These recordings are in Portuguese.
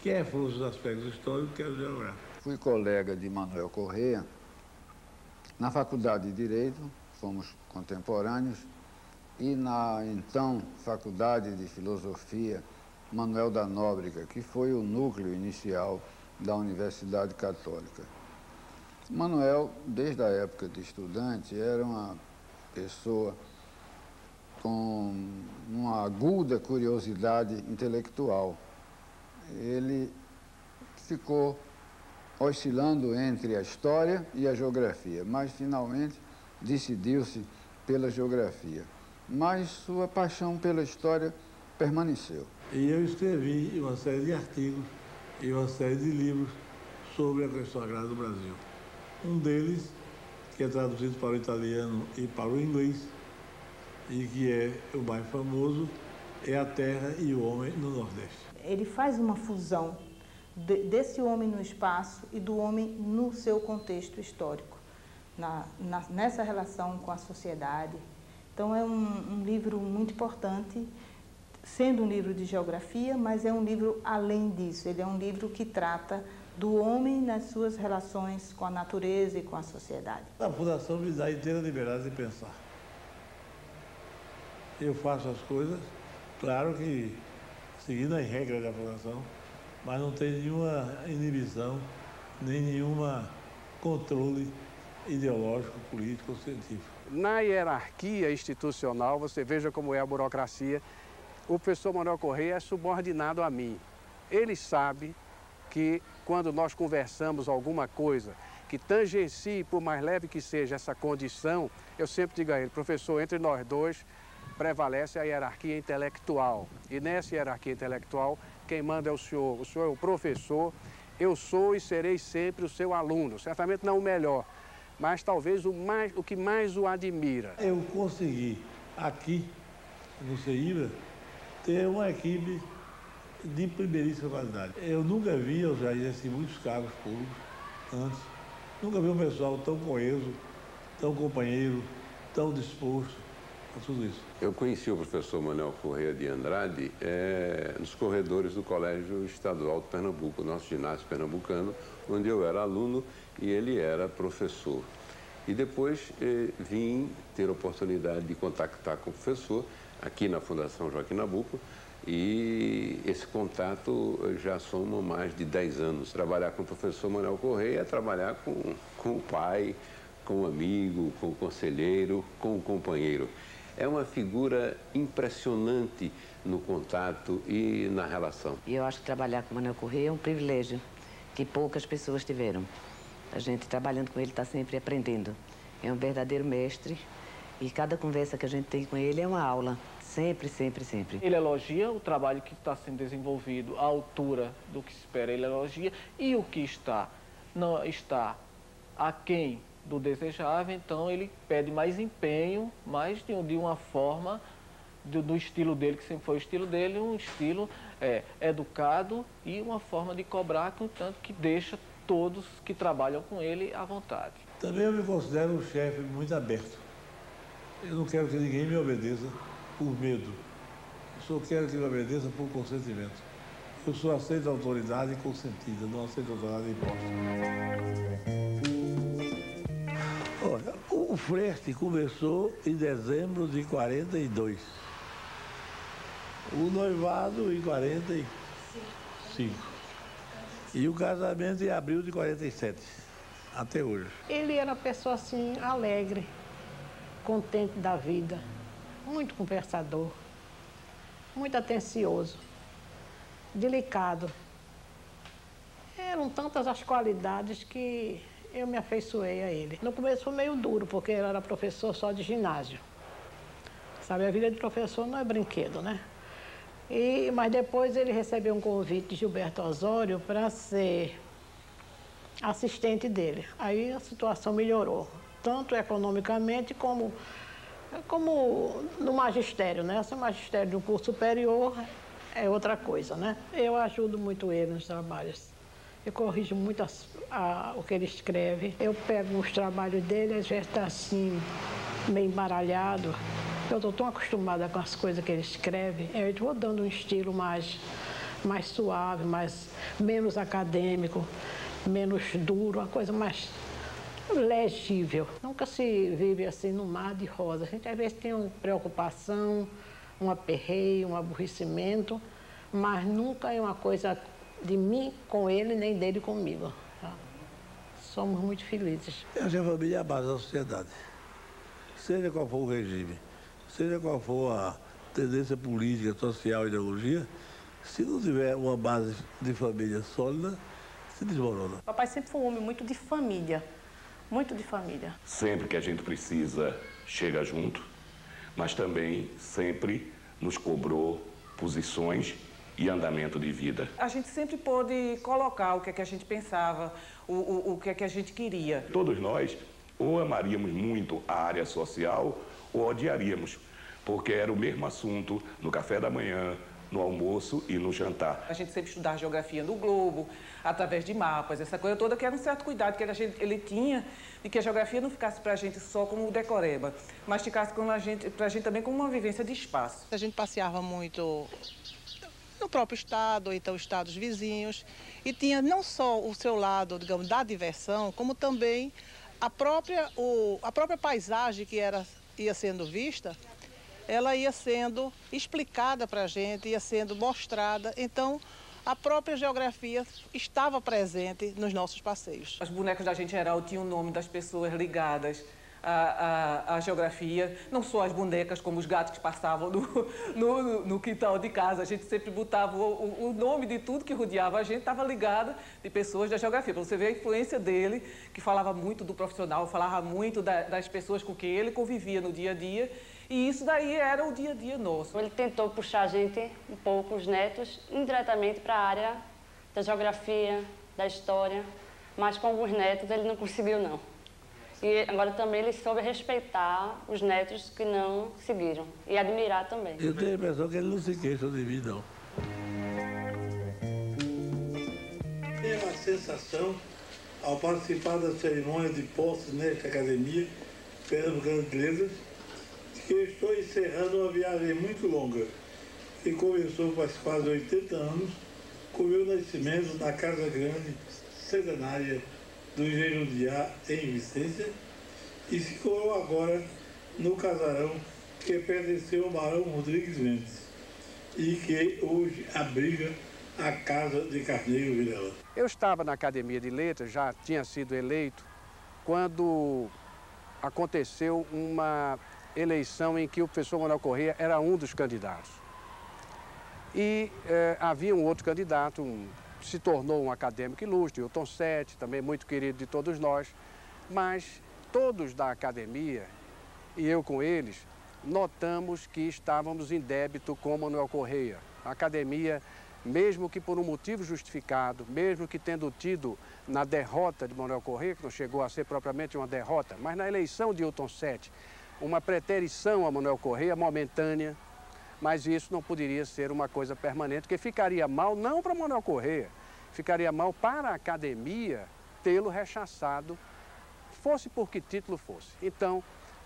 quer fosse os aspectos históricos, quer os geográficos. Fui colega de Manuel Corrêa na Faculdade de Direito, fomos contemporâneos, e na, então, Faculdade de Filosofia Manuel da Nóbrega, que foi o núcleo inicial da Universidade Católica. Manuel, desde a época de estudante, era uma pessoa com uma aguda curiosidade intelectual. Ele ficou oscilando entre a história e a geografia, mas finalmente decidiu-se pela geografia. Mas sua paixão pela história permaneceu. E eu escrevi uma série de artigos e uma série de livros sobre a questão agrária do Brasil. Um deles, que é traduzido para o italiano e para o inglês, e que é o mais famoso, é A Terra e o Homem no Nordeste. Ele faz uma fusão desse homem no espaço e do homem no seu contexto histórico, nessa relação com a sociedade. Então é um livro muito importante, sendo um livro de geografia, mas é um livro além disso. Ele é um livro que trata do homem nas suas relações com a natureza e com a sociedade. A Fundação me dá inteira liberdade de pensar. Eu faço as coisas, claro que seguindo as regras da Fundação, mas não tem nenhuma inibição, nem nenhuma controle ideológico, político ou científico. Na hierarquia institucional, você veja como é a burocracia, o professor Manuel Corrêa é subordinado a mim. Ele sabe que quando nós conversamos alguma coisa que tangencie, por mais leve que seja essa condição, eu sempre digo a ele, professor, entre nós dois prevalece a hierarquia intelectual. E nessa hierarquia intelectual, quem manda é o senhor é o professor, eu sou e serei sempre o seu aluno, certamente não o melhor, mas talvez o que mais o admira. Eu consegui aqui, no CEIBRA, ter uma equipe de primeiríssima qualidade. Eu nunca vi, eu já exerci muitos cargos públicos antes, nunca vi um pessoal tão coeso, tão companheiro, tão disposto a tudo isso. Eu conheci o professor Manuel Corrêa de Andrade nos corredores do Colégio Estadual de Pernambuco, nosso ginásio pernambucano, onde eu era aluno e ele era professor. E depois vim ter a oportunidade de contactar com o professor aqui na Fundação Joaquim Nabuco, e esse contato já soma mais de 10 anos. Trabalhar com o professor Manuel Corrêa é trabalhar com o pai, com o amigo, com o conselheiro, com o companheiro. É uma figura impressionante no contato e na relação. E eu acho que trabalhar com o Manuel Corrêa é um privilégio que poucas pessoas tiveram. A gente trabalhando com ele está sempre aprendendo. É um verdadeiro mestre e cada conversa que a gente tem com ele é uma aula. Sempre, sempre, sempre. Ele elogia o trabalho que está sendo desenvolvido à altura do que se espera, ele elogia, e o que não está aquém do desejável, então ele pede mais empenho, mas de uma forma do estilo dele, que sempre foi o estilo dele, um estilo educado e uma forma de cobrar, contanto que deixa todos que trabalham com ele à vontade. Também eu me considero um chefe muito aberto. Eu não quero que ninguém me obedeça por medo. Eu só quero que me obedeça por consentimento. Eu só aceito a autoridade consentida, não aceito a autoridade imposta. Olha, o flerte começou em dezembro de 42. O noivado em 45. E o casamento em abril de 47, até hoje. Ele era uma pessoa assim, alegre, contente da vida, muito conversador, muito atencioso, delicado. Eram tantas as qualidades que eu me afeiçoei a ele. No começo foi meio duro, porque ele era professor só de ginásio. Sabe, a vida de professor não é brinquedo, né? Mas depois ele recebeu um convite de Gilberto Osório para ser assistente dele. Aí a situação melhorou, tanto economicamente como no magistério, né? Ser magistério de um curso superior é outra coisa, né? Eu ajudo muito ele nos trabalhos. Eu corrijo muito o que ele escreve. Eu pego os trabalhos dele, às vezes está assim, meio embaralhado. Eu estou tão acostumada com as coisas que ele escreve, eu vou dando um estilo mais mais suave, menos acadêmico, menos duro, uma coisa mais legível. Nunca se vive assim no mar de rosa. A gente às vezes tem uma preocupação, um aperreio, um aborrecimento, mas nunca é uma coisa de mim com ele, nem dele comigo. Tá? Somos muito felizes. A família é a base da sociedade. Seja qual for o regime, seja qual for a tendência política, social, ideologia, se não tiver uma base de família sólida, se desmorona. Papai sempre foi um homem muito de família, muito de família. Sempre que a gente precisa, chega junto, mas também sempre nos cobrou posições e andamento de vida. A gente sempre pôde colocar o que é que a gente pensava, o que é que a gente queria. Todos nós ou amaríamos muito a área social ou odiaríamos, porque era o mesmo assunto no café da manhã, no almoço e no jantar. A gente sempre estudava geografia no globo, através de mapas, essa coisa toda, que era um certo cuidado que ele tinha de que a geografia não ficasse para a gente só como decoreba, mas ficasse para a gente também como uma vivência de espaço. A gente passeava muito no próprio estado, ou então estados vizinhos, e tinha não só o seu lado, digamos, da diversão, como também a própria paisagem que ia sendo vista, ela ia sendo explicada para a gente, ia sendo mostrada. Então, a própria geografia estava presente nos nossos passeios. As bonecas da gente geral tinham o nome das pessoas ligadas à geografia, não só as bonecas, como os gatos que passavam no quintal de casa. A gente sempre botava o nome de tudo que rodeava a gente, estava ligado de pessoas da geografia. Para você ver a influência dele, que falava muito do profissional, falava muito das pessoas com quem ele convivia no dia a dia. E isso daí era o dia a dia nosso. Ele tentou puxar a gente, um pouco, os netos, indiretamente para a área da geografia, da história, mas com alguns netos ele não conseguiu, não. E agora também ele soube respeitar os netos que não seguiram e admirar também. Eu tenho a impressão que ele não se queixa de mim, não. Tenho a sensação, ao participar da cerimônia de posse nesta academia pernambucana de letras, que eu estou encerrando uma viagem muito longa, que começou faz quase 80 anos, com o meu nascimento na Casa Grande Centenária do Engenho de Ar, em Vicência, e se coroou agora no casarão que pertenceu ao Barão Rodrigues Mendes e que hoje abriga a Casa de Carneiro Vilela. Eu estava na Academia de Letras, já tinha sido eleito, quando aconteceu uma eleição em que o professor Manuel Corrêa era um dos candidatos. E havia um outro candidato, se tornou um acadêmico ilustre, Hilton Sete, também muito querido de todos nós, mas todos da academia, e eu com eles, notamos que estávamos em débito com Manuel Corrêa. A academia, mesmo que por um motivo justificado, mesmo que tendo tido na derrota de Manuel Corrêa, que não chegou a ser propriamente uma derrota, mas na eleição de Hilton Sete, uma preterição a Manuel Corrêa momentânea, mas isso não poderia ser uma coisa permanente, porque ficaria mal não para Manuel Corrêa, ficaria mal para a academia tê-lo rechaçado, fosse por que título fosse. Então,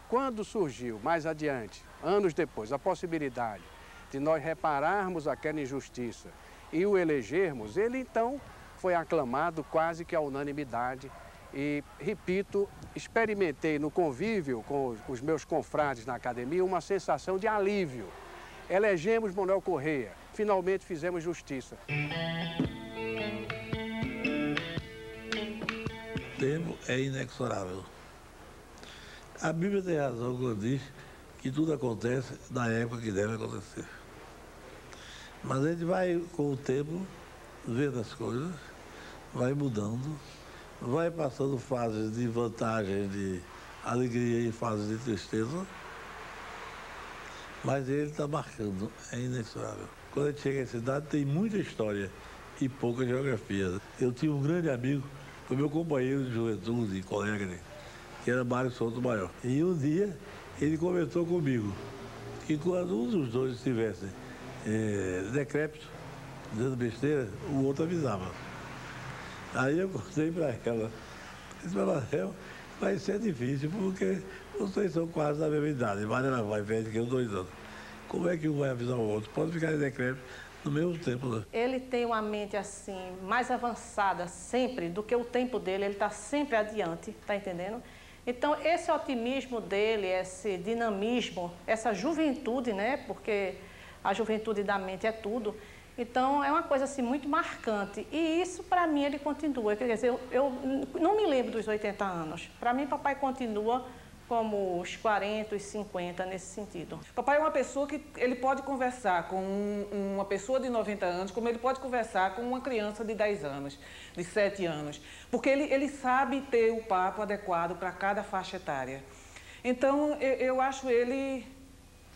quando surgiu mais adiante, anos depois, a possibilidade de nós repararmos aquela injustiça e o elegermos, ele então foi aclamado quase que à unanimidade. E, repito, experimentei no convívio com os meus confrades na academia uma sensação de alívio. Elegemos Manuel Corrêa, finalmente fizemos justiça. O tempo é inexorável. A Bíblia tem razão quando diz que tudo acontece na época que deve acontecer. Mas a gente vai, com o tempo, vendo as coisas, vai mudando, vai passando fases de vantagem, de alegria e fases de tristeza, mas ele está marcando, é inexorável. Quando a gente chega em cidade, tem muita história e pouca geografia. Eu tinha um grande amigo, foi meu companheiro de juventude, colega, né, que era Mário Souto Maior. E um dia ele comentou comigo que quando um dos dois estivesse decrépito, dizendo besteira, o outro avisava. Aí eu contei para ela, disse para ela, vai ser difícil, porque vocês são quase da mesma idade, mas ela vai velha que eu 2 anos. Como é que um vai avisar o outro? Pode ficar em decrépito, no mesmo tempo, né? Ele tem uma mente assim, mais avançada sempre do que o tempo dele, ele está sempre adiante, tá entendendo? Então, esse otimismo dele, esse dinamismo, essa juventude, né? Porque a juventude da mente é tudo. Então, é uma coisa assim muito marcante. E isso, para mim, ele continua. Quer dizer, eu não me lembro dos 80 anos. Para mim, papai continua como os 40, os 50, nesse sentido. Papai é uma pessoa que ele pode conversar com uma pessoa de 90 anos, como ele pode conversar com uma criança de 10 anos, de 7 anos. Porque ele sabe ter o papo adequado para cada faixa etária. Então, eu acho ele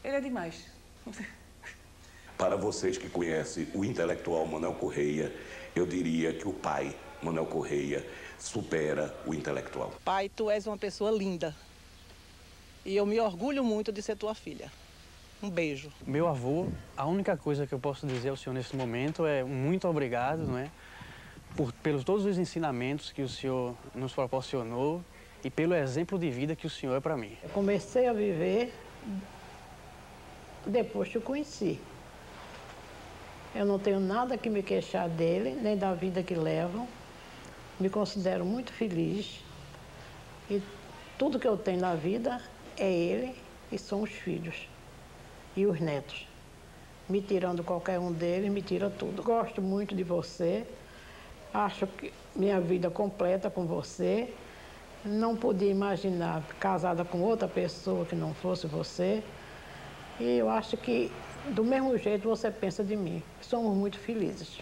é demais. Para vocês que conhecem o intelectual Manuel Correia, eu diria que o pai, Manuel Correia, supera o intelectual. Pai, tu és uma pessoa linda. E eu me orgulho muito de ser tua filha. Um beijo. Meu avô, a única coisa que eu posso dizer ao senhor nesse momento é muito obrigado, não é? Pelos todos os ensinamentos que o senhor nos proporcionou e pelo exemplo de vida que o senhor é para mim. Eu comecei a viver depois que eu conheci. Eu não tenho nada que me queixar dele, nem da vida que levam. Me considero muito feliz. E tudo que eu tenho na vida é ele e são os filhos e os netos. Me tirando qualquer um deles, me tira tudo. Gosto muito de você, acho que minha vida completa com você. Não podia imaginar casada com outra pessoa que não fosse você. E eu acho que do mesmo jeito você pensa de mim. Somos muito felizes.